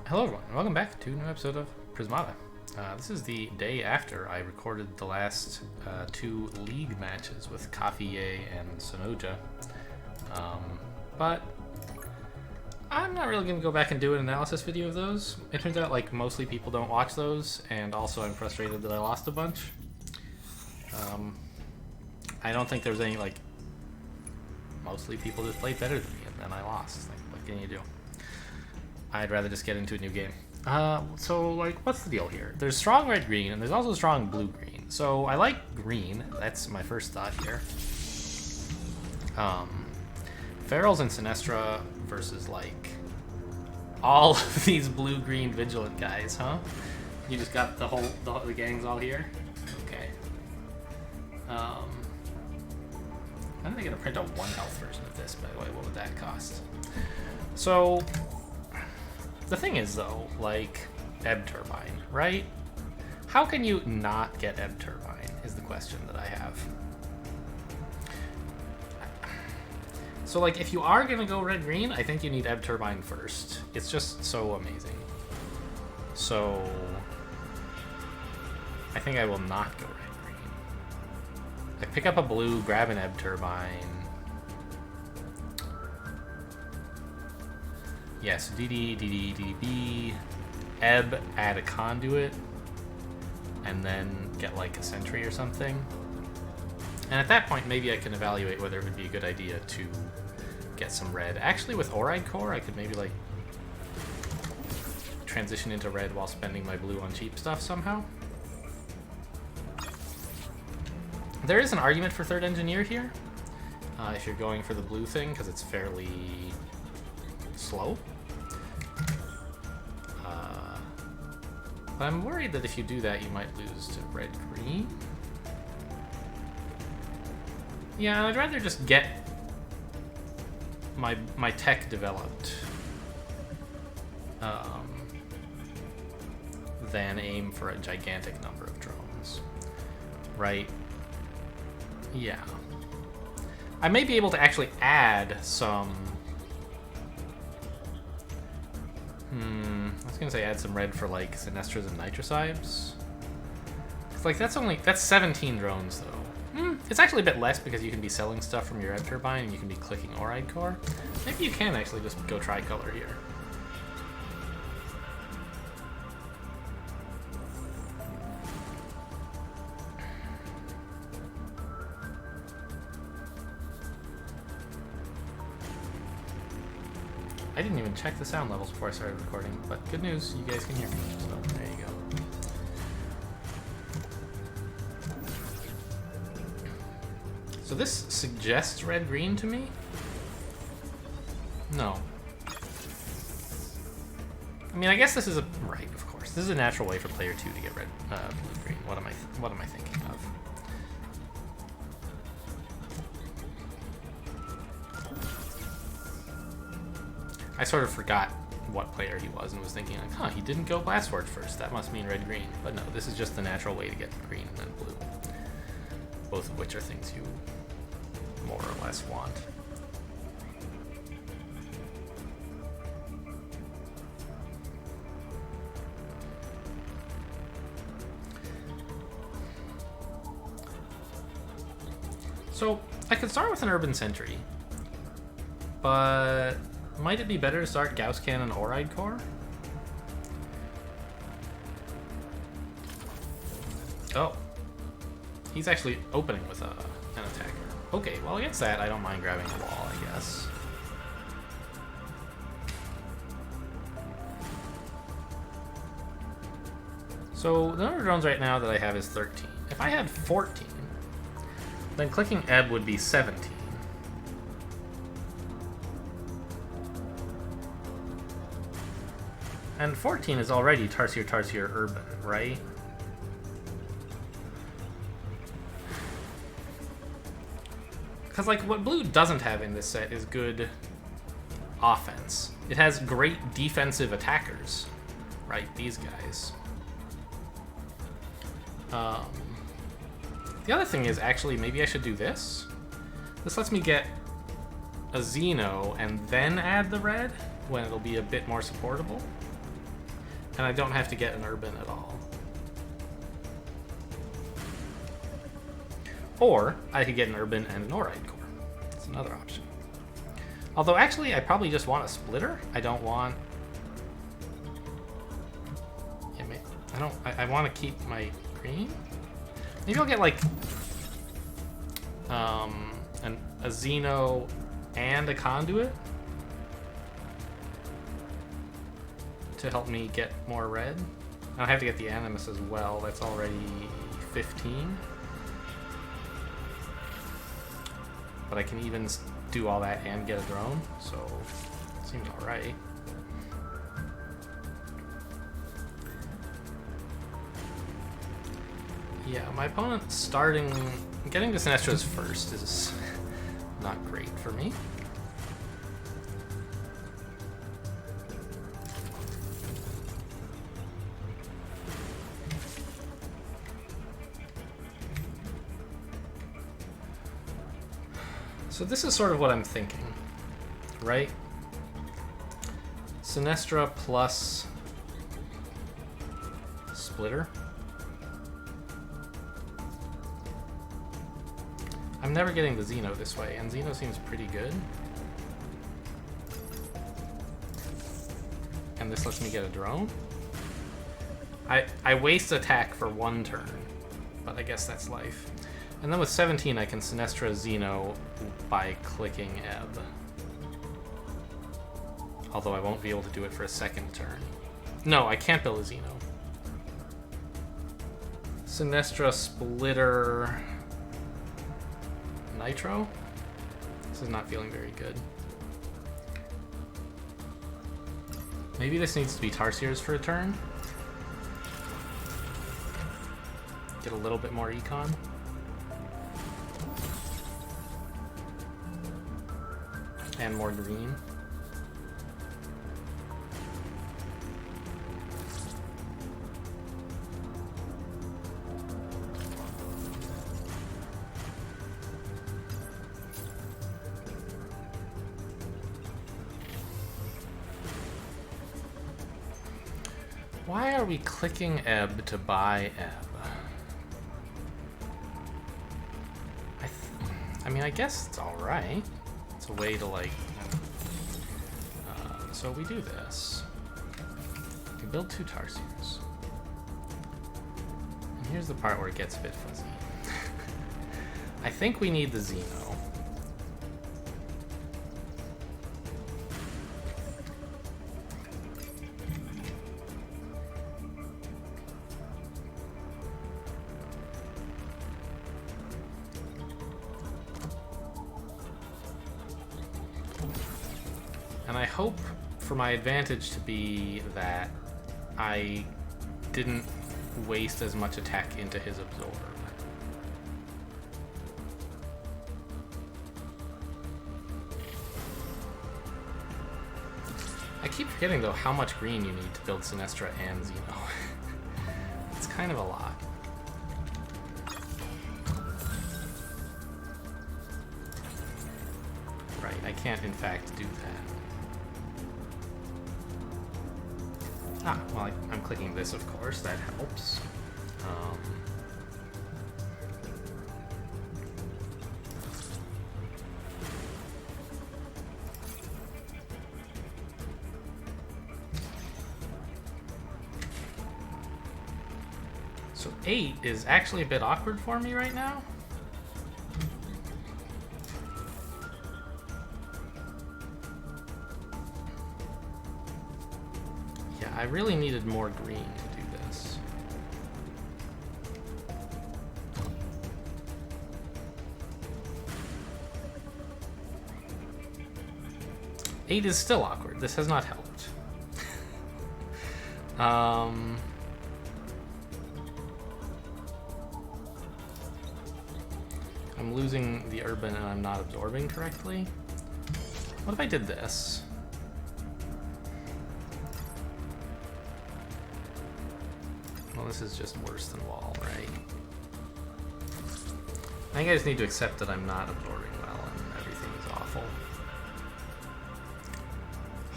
Hello everyone, and welcome back to a new episode of Prismata. This is the day after I recorded the last two league matches with Kafiye and Sonoja. But I'm not really going to go back and do an analysis video of those. It turns out like mostly people don't watch those, and also I'm frustrated that I lost a bunch. I don't think there's any mostly people just played better than me and then I lost. Like, what can you do? I'd rather just get into a new game. So what's the deal here? There's strong red-green, and there's also strong blue-green. So I like green. That's my first thought here. Ferals and Sinestra versus, all of these blue-green Vigilant guys, huh? You just got the gangs all here? Okay. When are they gonna print a 1 health version of this, by the way? What would that cost? So the thing is, though, Ebb Turbine, right? How can you not get Ebb Turbine is the question that I have. So, if you are gonna go red-green, I think you need Ebb Turbine first. It's just so amazing. So I think I will not go red-green. Pick up a blue, grab an Ebb Turbine. Yes, DD, DD, DDB, Ebb, add a conduit, and then get a sentry or something. And at that point, maybe I can evaluate whether it would be a good idea to get some red. Actually, with Oride Core, I could maybe transition into red while spending my blue on cheap stuff somehow. There is an argument for third engineer here, if you're going for the blue thing, because it's fairly slow. But I'm worried that if you do that, you might lose to red-green. Yeah, I'd rather just get my tech developed than aim for a gigantic number of drones. Right? Yeah. I may be able to actually add some... I was gonna say add some red for Sinestras and Nitrocybes. That's 17 drones though. It's actually a bit less because you can be selling stuff from your Ebb Turbine and you can be clicking Oride Core. Maybe you can actually just go tricolor here. I didn't even check the sound levels before I started recording, but good news, you guys can hear me, so there you go. So this suggests red-green to me? No. I mean, I guess this is a... Right, of course. This is a natural way for player 2 to get red, blue-green. What am I thinking of? I sort of forgot what player he was and was thinking he didn't go Blast Forge first. That must mean red-green. But no, this is just the natural way to get green and then blue. Both of which are things you more or less want. So, I could start with an Urban Sentry, but might it be better to start Gauss Cannon Oride Core? Oh. He's actually opening with an attacker. Okay, well against that, I don't mind grabbing the wall, I guess. So, the number of drones right now that I have is 13. If I had 14, then clicking Ebb would be 17. And 14 is already Tarsier Urban, right? Because, what blue doesn't have in this set is good offense. It has great defensive attackers, right? These guys. The other thing is, actually, maybe I should do this. This lets me get a Xeno and then add the red when it'll be a bit more supportable. And I don't have to get an urban at all. Or I could get an urban and an orite core. That's another option. Although actually I probably just want a splitter. I don't want... Yeah, I want to keep my green. Maybe I'll get like a Xeno and a conduit to help me get more red. I have to get the Animus as well. That's already 15. But I can even do all that and get a drone, so it seems alright. Yeah, my opponent getting to Sinestras first is not great for me. So this is sort of what I'm thinking, right? Sinestra plus Splitter. I'm never getting the Xeno this way, and Xeno seems pretty good. And this lets me get a drone. I waste attack for one turn, but I guess that's life. And then with 17, I can Sinestra Xeno by clicking Ebb. Although I won't be able to do it for a second turn. No, I can't build a Xeno. Sinestra Splitter Nitro? This is not feeling very good. Maybe this needs to be Tarsiers for a turn. Get a little bit more econ. And more green. Why are we clicking Ebb to buy Ebb? I mean, I guess it's alright. It's a way to, like... so we do this. We build 2 Tarsiers. And here's the part where it gets a bit fuzzy. I think we need the Xeno. And I hope for my advantage to be that I didn't waste as much attack into his Absorb. I keep forgetting, though, how much green you need to build Sinestra and Xeno. It's kind of a lot. Right, I can't, in fact, do that. Ah, well, I'm clicking this, of course. That helps. So 8 is actually a bit awkward for me right now. I really needed more green to do this. Eight is still awkward. This has not helped. I'm losing the urban and I'm not absorbing correctly. What if I did this? Well, this is just worse than wall, right? I think I just need to accept that I'm not absorbing well and everything is awful.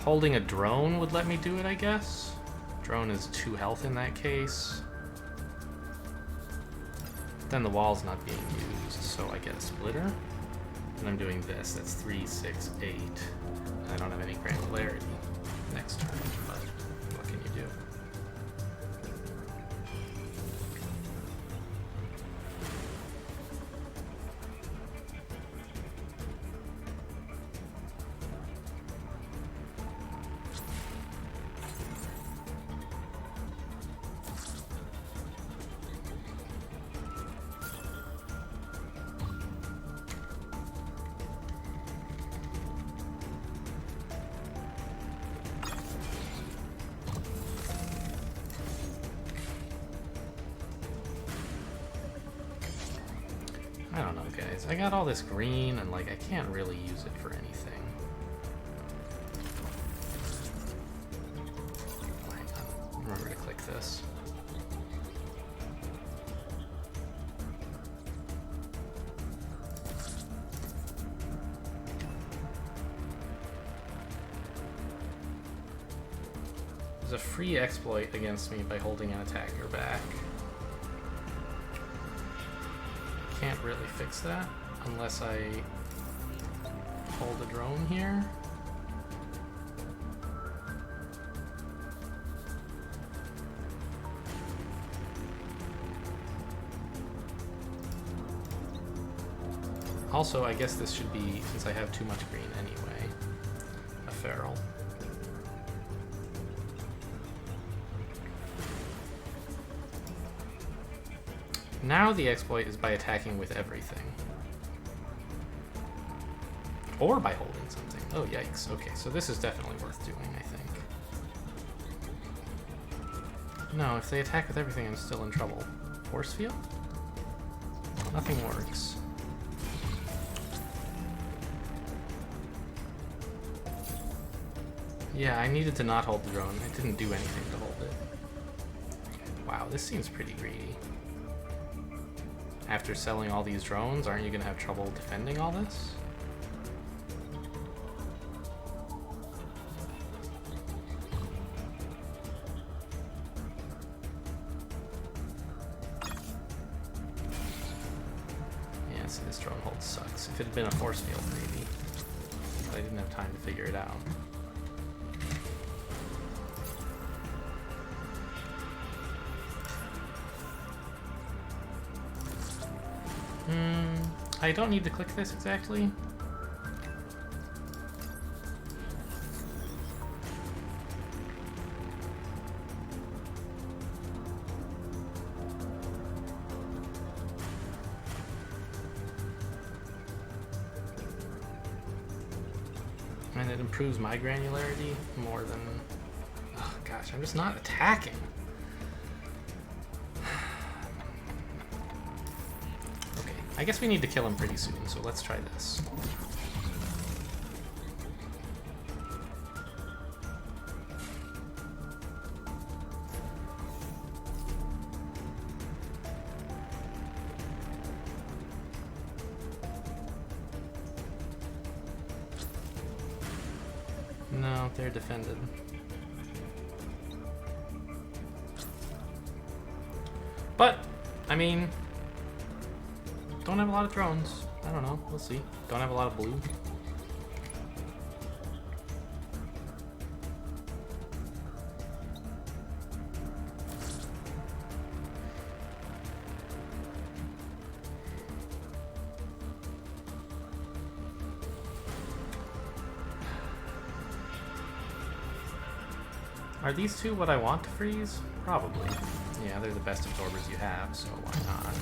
Holding a drone would let me do it, I guess. Drone is 2 health in that case. Then the wall's not being used, so I get a splitter. And I'm doing this. That's 3, 6, 8. I don't have any granularity next turn, but what can you do? I don't know, guys. I got all this green, and, like, I can't really use it for anything. Oh, hang on. Remember to click this. There's a free exploit against me by holding an attacker back. Can't really fix that unless I hold a drone here. Also, I guess this should be, since I have too much green anyway, a feral. Now the exploit is by attacking with everything. Or by holding something. Oh, yikes. Okay, so this is definitely worth doing, I think. No, if they attack with everything, I'm still in trouble. Force field? Nothing works. Yeah, I needed to not hold the drone. I didn't do anything to hold it. Wow, this seems pretty greedy. After selling all these drones, aren't you going to have trouble defending all this? Yeah, see, this drone hold sucks. If it had been a force field, maybe. But I didn't have time to figure it out. I don't need to click this exactly. And it improves my granularity more than... Oh gosh, I'm just not attacking. I guess we need to kill him pretty soon, so let's try this. No, they're defended. But, I mean... Don't have a lot of drones. I don't know. We'll see. Don't have a lot of blue. Are these two what I want to freeze? Probably. Yeah, they're the best absorbers you have, so why not?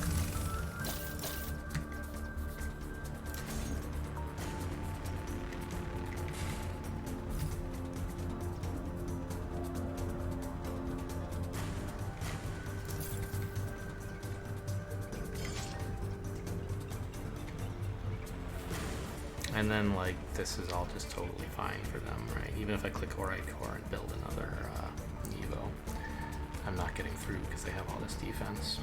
And then, like, this is all just totally fine for them, right? Even if I click Orite Core and build another Evo, I'm not getting through because they have all this defense.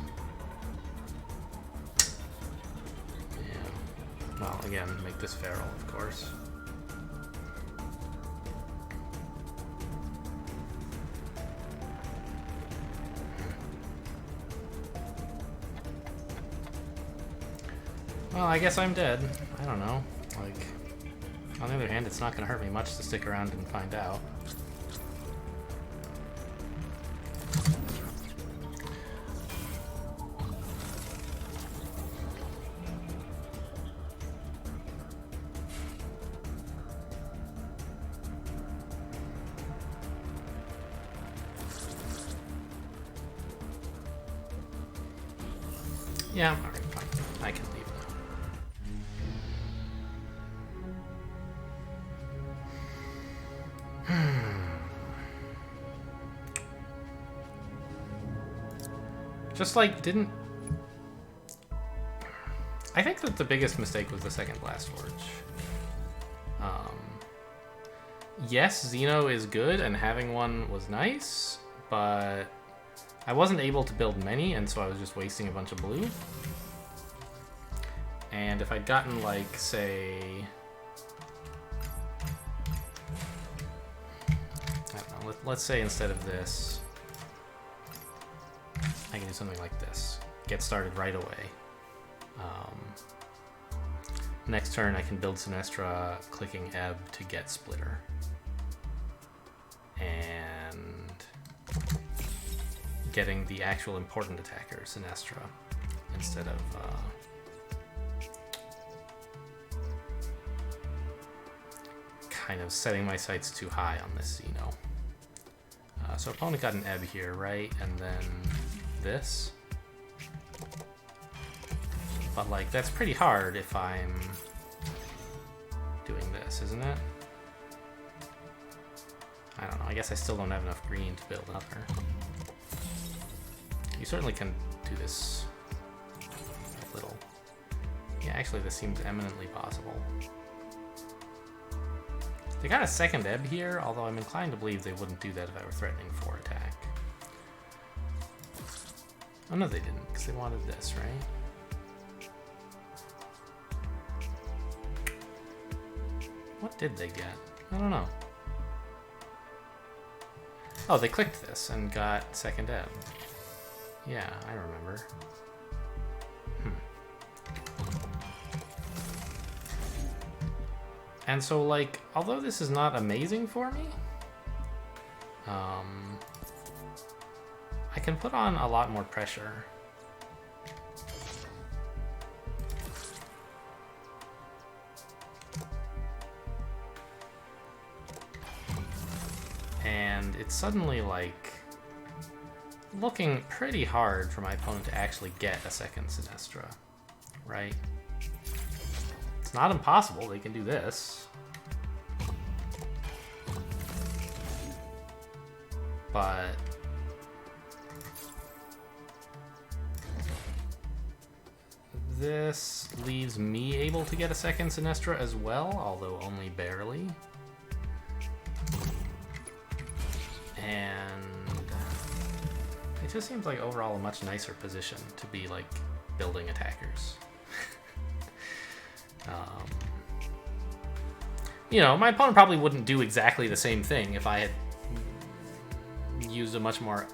Yeah. Well, again, make this feral, of course. Well, I guess I'm dead. I don't know. Like, on the other hand, it's not going to hurt me much to stick around and find out. Yeah, alright, fine. I can leave now. Just like, didn't... I think that the biggest mistake was the second Blast Forge. Yes, Xeno is good, and having one was nice, but I wasn't able to build many, and so I was just wasting a bunch of blue. And if I'd gotten, like, say... I don't know, let's say instead of this, I can do something like this. Get started right away. Next turn I can build Sinestra, clicking Ebb to get Splitter. And getting the actual important attacker, Sinestra, instead of kind of setting my sights too high on this Xeno. So opponent got an Ebb here, right? And then this. But like, that's pretty hard if I'm doing this, isn't it? I don't know, I guess I still don't have enough green to build another. You certainly can do this a little. Yeah, actually this seems eminently possible. They got a second Ebb here, although I'm inclined to believe they wouldn't do that if I were threatening 4 attack. Oh no, they didn't, because they wanted this, right? What did they get? I don't know. Oh, they clicked this and got second Ebb. Yeah, I remember. And so, like, although this is not amazing for me, I can put on a lot more pressure. And it's suddenly, like, looking pretty hard for my opponent to actually get a second Sinestra, right? It's not impossible, they can do this. But this leaves me able to get a second Sinestra as well, although only barely. And it just seems like overall a much nicer position to be like building attackers. You know, my opponent probably wouldn't do exactly the same thing if I had used a much more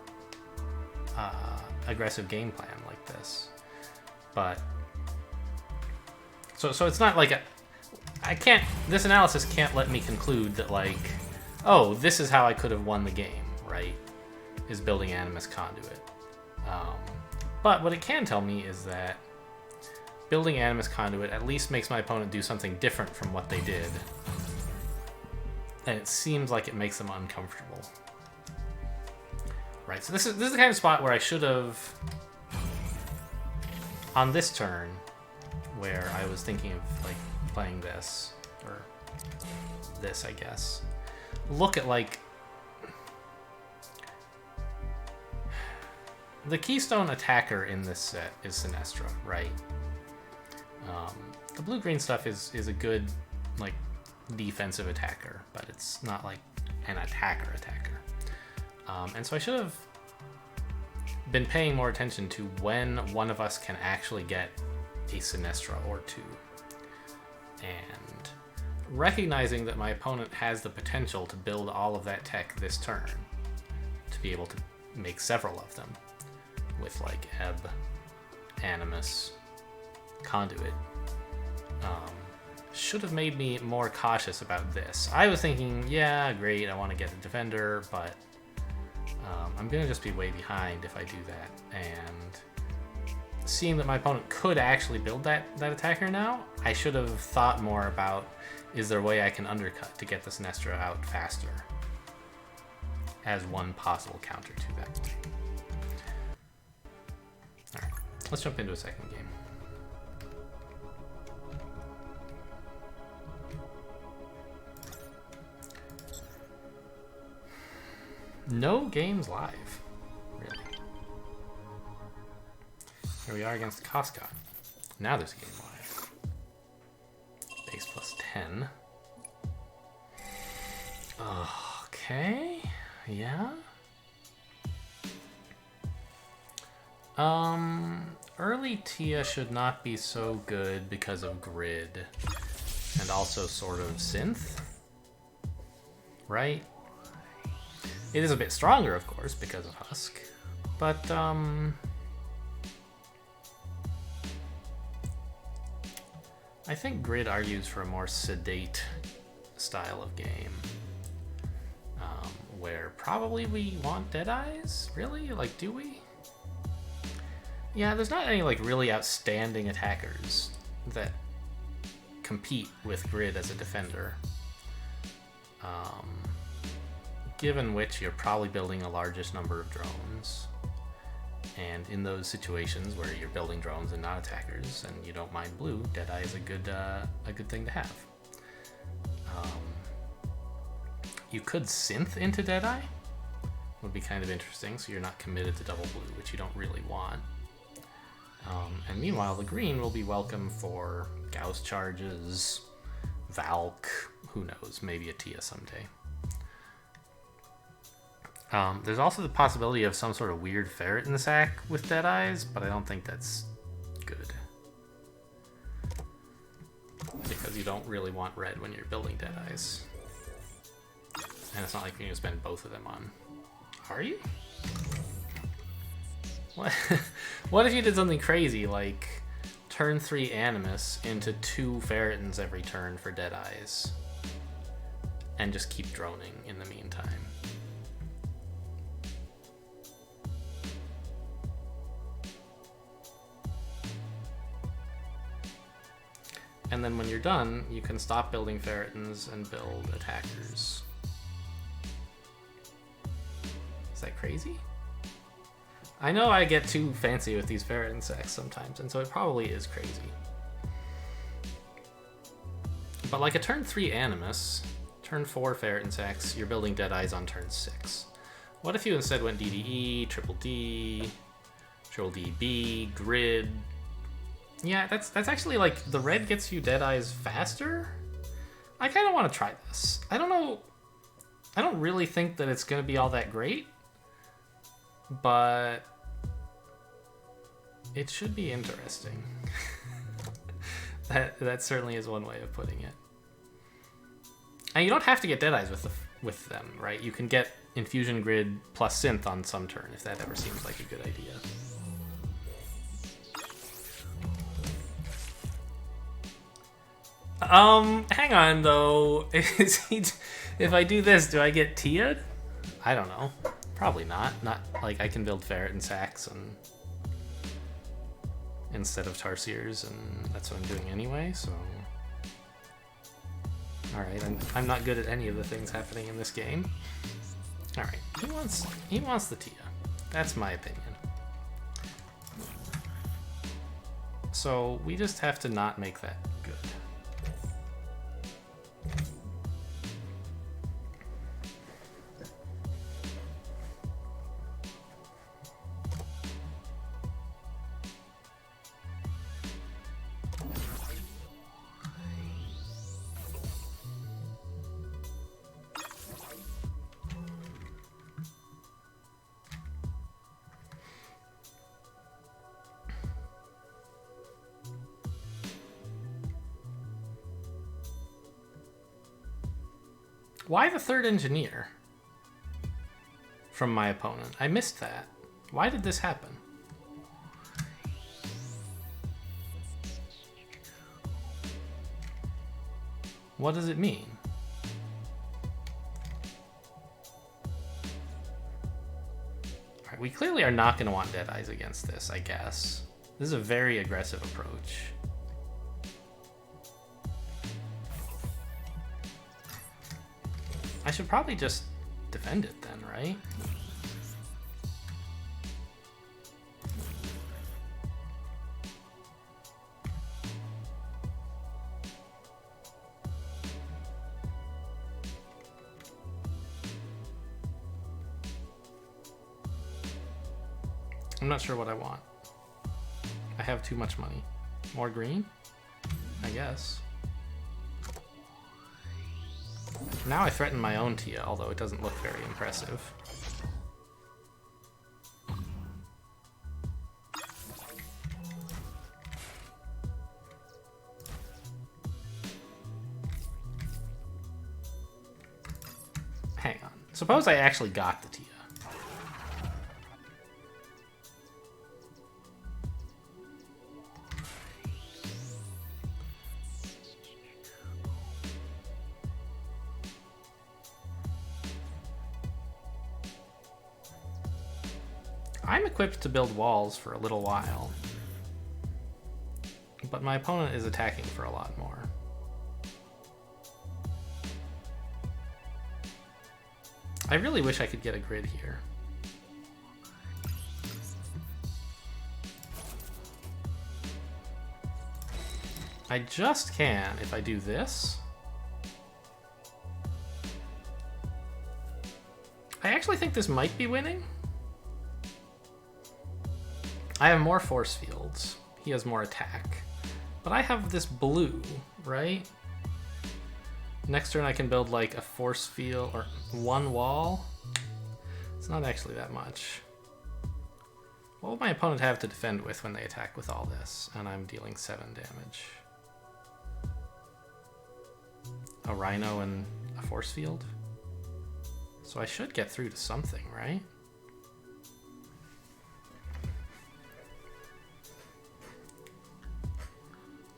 aggressive game plan like this. But so it's not like this analysis can't let me conclude that, like, oh, this is how I could have won the game, right? Is building Animus Conduit. But what it can tell me is that building Animus Conduit at least makes my opponent do something different from what they did. And it seems like it makes them uncomfortable. Right, so this is the kind of spot where I should have, on this turn, where I was thinking of like playing this, or this, I guess. Look at, like, the keystone attacker in this set is Sinestra, right? The blue-green stuff is a good, like, defensive attacker, but it's not like an attacker. And so I should have been paying more attention to when one of us can actually get a Sinestra or two. And recognizing that my opponent has the potential to build all of that tech this turn, to be able to make several of them with, like, Ebb, Animus, Conduit, should have made me more cautious about this. I was thinking, yeah, great, I want to get a defender, but I'm going to just be way behind if I do that. And seeing that my opponent could actually build that attacker now, I should have thought more about, is there a way I can undercut to get this Nestra out faster? As one possible counter to that. Alright, let's jump into a second game. No games live, really. Here we are against Casca. Now there's a game live. Base plus 10. Okay, yeah. Early Tia should not be so good because of grid and also sort of synth, right? It is a bit stronger, of course, because of Husk, but I think grid argues for a more sedate style of game, where probably we want Deadeyes, really? Like, do we? Yeah, there's not any like really outstanding attackers that compete with grid as a defender. Given which you're probably building a largest number of drones. And in those situations where you're building drones and not attackers, and you don't mind blue, Deadeye is a good thing to have. You could synth into Deadeye. Would be kind of interesting, so you're not committed to double blue, which you don't really want. And meanwhile, the green will be welcome for Gauss charges, Valk, who knows, maybe a Tia someday. There's also the possibility of some sort of weird ferret in the sack with Deadeyes, but I don't think that's good. Because you don't really want red when you're building Deadeyes. And it's not like you're going to spend both of them on. Are you? What? What if you did something crazy, like turn 3 Animus into 2 Ferretins every turn for Deadeyes? And just keep droning in the meantime. And then when you're done, you can stop building Ferretins and build attackers. Is that crazy? I know I get too fancy with these Ferretin sacks sometimes, and so it probably is crazy. But like a turn 3 Animus, turn 4 Ferretin sacks, you're building Deadeyes on turn 6. What if you instead went DDE, triple D, triple DB, grid? Yeah, that's actually like, the red gets you Deadeyes faster? I kind of want to try this. I don't know, I don't really think that it's going to be all that great, but it should be interesting. That certainly is one way of putting it. And you don't have to get Deadeyes with them, right? You can get Infusion Grid plus Synth on some turn, if that ever seems like a good idea. Hang on though. If I do this, do I get Tia'd? I don't know. Probably not. Not like I can build Ferret and Sacks and instead of Tarsiers, and that's what I'm doing anyway, so. Alright, I'm not good at any of the things happening in this game. Alright, he wants the Tia. That's my opinion. So we just have to not make that good. Why the third engineer from my opponent? I missed that. Why did this happen? What does it mean? Alright, we clearly are not going to want Deadeyes against this, I guess. This is a very aggressive approach. I should probably just defend it then, right? I'm not sure what I want. I have too much money. More green? I guess. Now I threaten my own Tia, although it doesn't look very impressive. Hang on. Suppose I actually got the Tia. I'm equipped to build walls for a little while, but my opponent is attacking for a lot more. I really wish I could get a grid here. I just can if I do this. I actually think this might be winning. I have more force fields. He has more attack. But I have this blue, right? Next turn I can build like a force field or one wall. It's not actually that much. What will my opponent have to defend with when they attack with all this? And I'm dealing 7 damage. A rhino and a force field? So I should get through to something, right?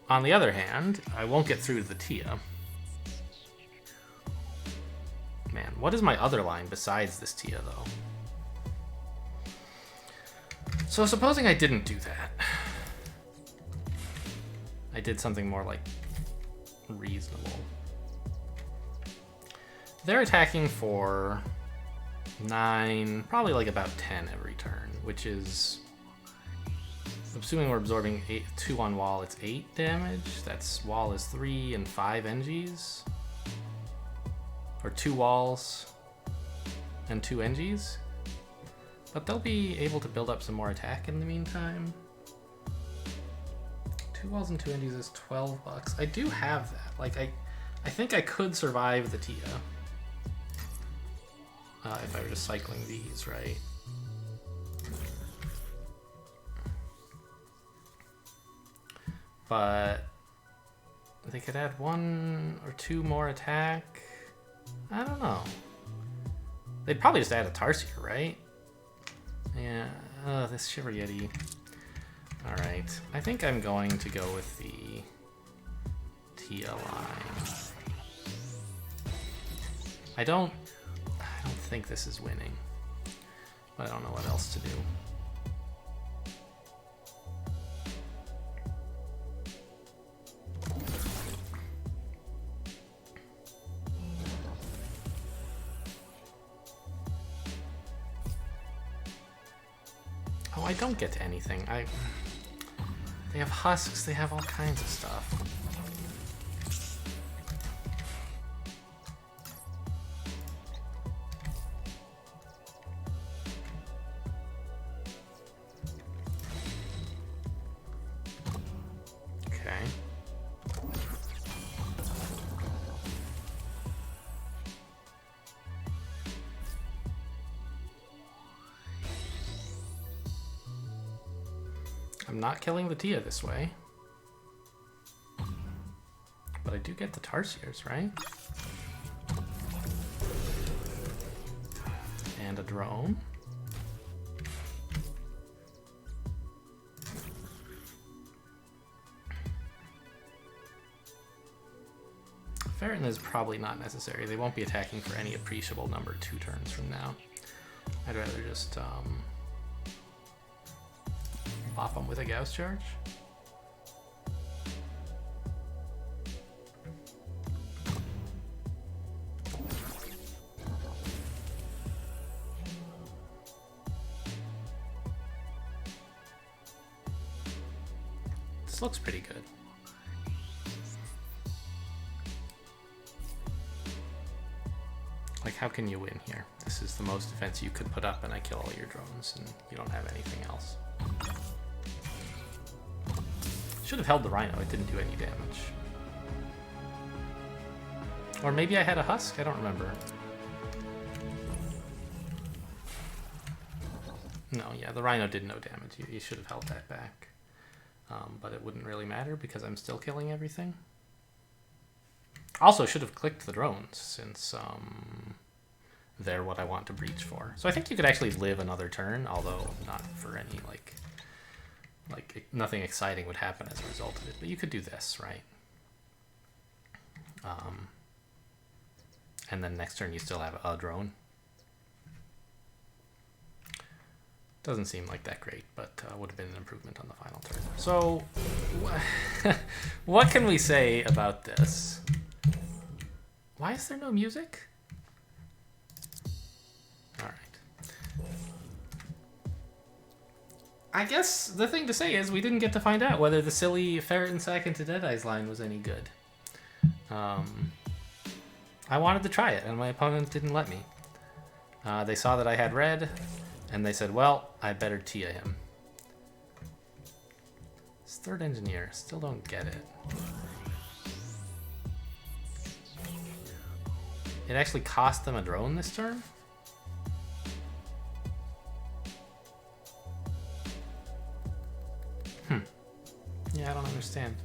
On the other hand, I won't get through to the Tia. Man, what is my other line besides this Tia, though? So supposing I didn't do that. I did something more, like, reasonable. They're attacking for 9, probably like about 10 every turn, which is... Assuming we're absorbing 2 on wall, it's 8 damage. That's wall is 3 and 5 NGs. Or 2 walls and 2 NGs. But they'll be able to build up some more attack in the meantime. 2 walls and 2 NGs is 12 bucks. I do have that. Like, I think I could survive the Tia. If I were just cycling these, right? But they could add 1 or 2 more attack. I don't know. They'd probably just add a Tarsier, right? Yeah, this Shiver Yeti. Alright, I think I'm going to go with the Tia line. I don't think this is winning, but I don't know what else to do. Oh, I don't get to anything. They have husks, they have all kinds of stuff. Okay. I'm not killing the Tia this way. But I do get the Tarsiers, right? And a drone. Ferritin is probably not necessary. They won't be attacking for any appreciable number 2 turns from now. I'd rather just bop them with a Gauss charge. This looks pretty good. Like, how can you win here? This is the most defense you could put up, and I kill all your drones, and you don't have anything else. Should have held the Rhino. It didn't do any damage. Or maybe I had a Husk? I don't remember. No, yeah, the Rhino did no damage. You should have held that back. But it wouldn't really matter because I'm still killing everything. Also, should have clicked the drones since they're what I want to breach for. So I think you could actually live another turn, although not for any, like nothing exciting would happen as a result of it. But you could do this, right? And then next turn you still have a drone. Doesn't seem like that great, but would have been an improvement on the final turn. So, what can we say about this? Why is there no music? All right. I guess the thing to say is we didn't get to find out whether the silly Ferritin Sack into Deadeye's line was any good. I wanted to try it, and my opponent didn't let me. They saw that I had red, and they said, well, I better Tia him. This third engineer, still don't get it. It actually cost them a drone this turn? Yeah, I don't understand.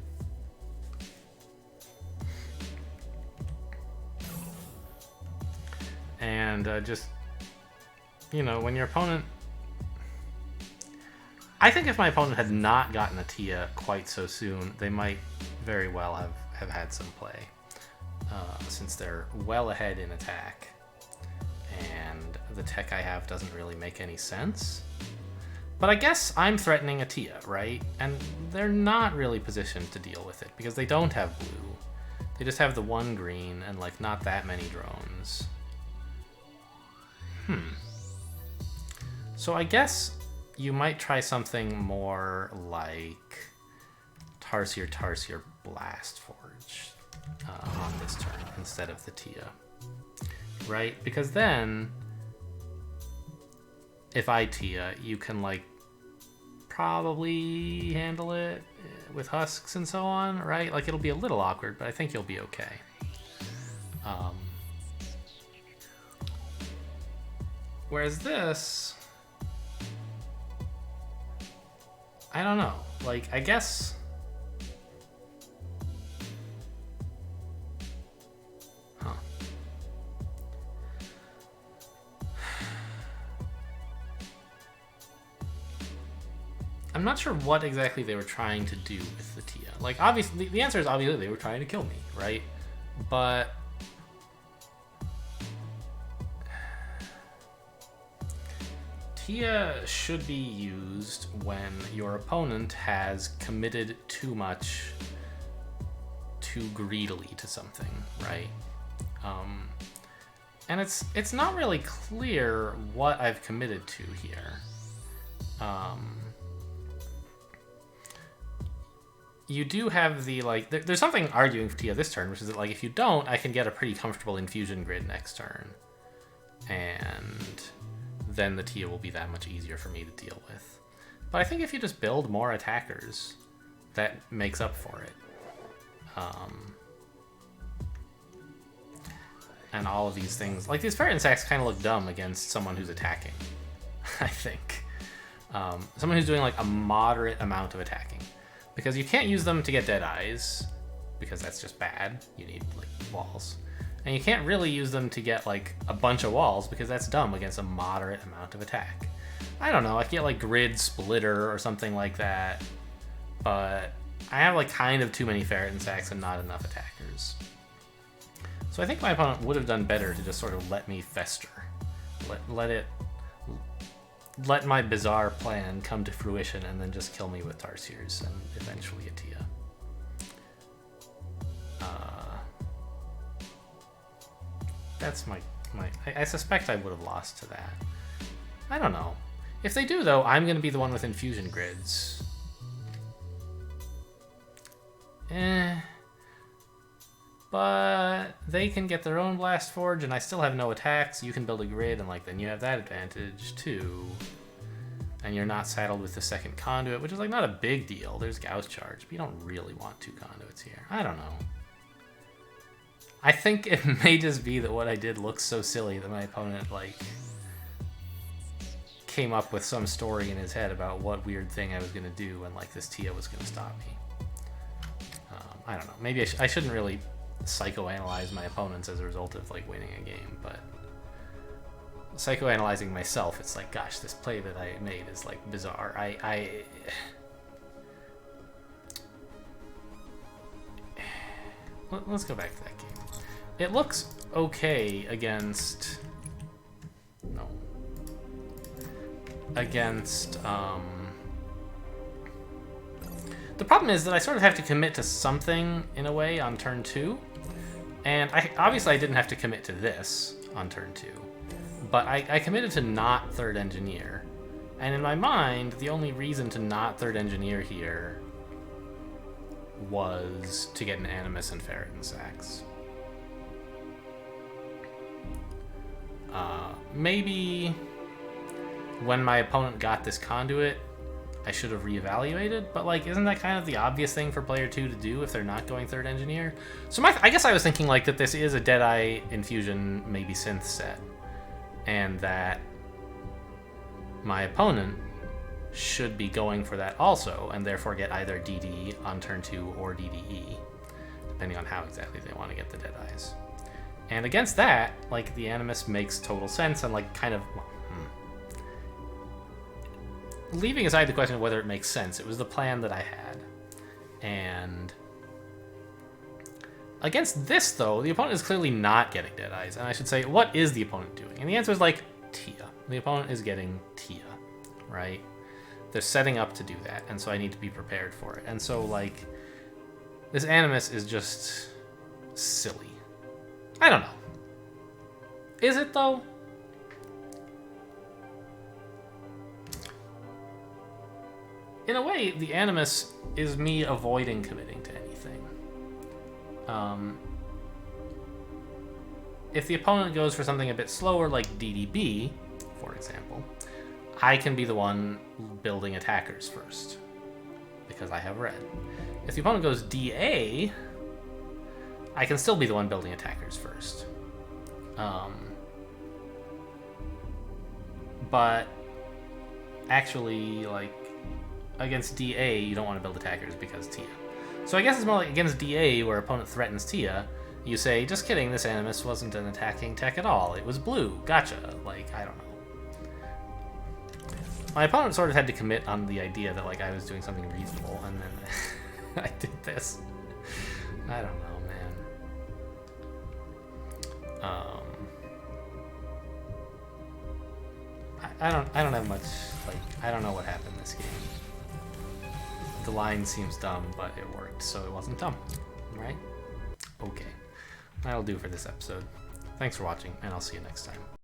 And just, you know, when your opponent... I think if my opponent had not gotten a Tia quite so soon, they might very well have had some play. Since they're well ahead in attack, and the tech I have doesn't really make any sense. But I guess I'm threatening a Tia, right? And they're not really positioned to deal with it, because they don't have blue. They just have the 1 green, and like not that many drones. So I guess you might try something more like Tarsier Blast Forge on this turn instead of the Tia, right? Because then if I Tia, you can like probably handle it with husks and so on, right? Like it'll be a little awkward, but I think you'll be okay. Whereas this, I don't know. Like, I guess... Huh. I'm not sure what exactly they were trying to do with the Tia. Like, obviously, the answer is obviously they were trying to kill me, right? But... Tia should be used when your opponent has committed too much too greedily to something, right? And it's not really clear what I've committed to here. You do have the, like, there's something arguing for Tia this turn, which is that, like, if you don't, I can get a pretty comfortable infusion grid next turn. And then the Tia will be that much easier for me to deal with. But I think if you just build more attackers, that makes up for it. And all of these things, like these Ferritin Sacks kind of look dumb against someone who's attacking, I think. Someone who's doing like a moderate amount of attacking. Because you can't use them to get Deadeyes, because that's just bad. You need like walls. And you can't really use them to get like a bunch of walls, because that's dumb against a moderate amount of attack. I don't know, I could get like Grid Splitter or something like that, but I have like kind of too many Ferritin Sacks and not enough attackers. So I think my opponent would have done better to just sort of let me fester. Let my bizarre plan come to fruition and then just kill me with Tarsiers and eventually a Tia. That's I suspect I would have lost to that. I don't know. If they do, though, I'm going to be the one with infusion grids. But they can get their own Blast Forge, and I still have no attacks. You can build a grid, and then you have that advantage, too. And you're not saddled with the second conduit, which is, not a big deal. There's Gauss Charge, but you don't really want 2 conduits here. I don't know. I think it may just be that what I did looks so silly that my opponent, came up with some story in his head about what weird thing I was going to do and, this Tia was going to stop me. I don't know. Maybe I shouldn't really psychoanalyze my opponents as a result of, winning a game, but psychoanalyzing myself, it's gosh, this play that I made is, bizarre. Let's go back to that game. It looks okay against... No. Against, The problem is that I sort of have to commit to something, in a way, on turn 2. And obviously I didn't have to commit to this on turn 2. But I committed to not 3rd Engineer. And in my mind, the only reason to not 3rd Engineer here was to get an Animus and Ferret and Sax. Maybe when my opponent got this conduit, I should have reevaluated, but isn't that kind of the obvious thing for player 2 to do if they're not going 3rd Engineer? So I guess I was thinking that this is a Deadeye Infusion, maybe Synth set, and that my opponent should be going for that also, and therefore get either DD on turn 2 or DDE, depending on how exactly they want to get the Deadeyes. And against that, the Animus makes total sense, and leaving aside the question of whether it makes sense, it was the plan that I had. And against this, though, the opponent is clearly not getting Deadeyes, and I should say, what is the opponent doing? And the answer is, Tia. The opponent is getting Tia, right? They're setting up to do that, and so I need to be prepared for it. And so, this Animus is just silly. I don't know. Is it, though? In a way, the Animus is me avoiding committing to anything. If the opponent goes for something a bit slower, like DDB, for example, I can be the one building attackers first, because I have red. If the opponent goes DA, I can still be the one building attackers first. But actually, against DA, you don't want to build attackers because Tia. So I guess it's more against DA, where opponent threatens Tia, you say, just kidding, this Animus wasn't an attacking tech at all. It was blue. Gotcha. I don't know. My opponent sort of had to commit on the idea that, I was doing something reasonable, and then I did this. I don't know, man. I don't have much, I don't know what happened this game. The line seems dumb, but it worked, so it wasn't dumb, right? Okay. That'll do for this episode. Thanks for watching, and I'll see you next time.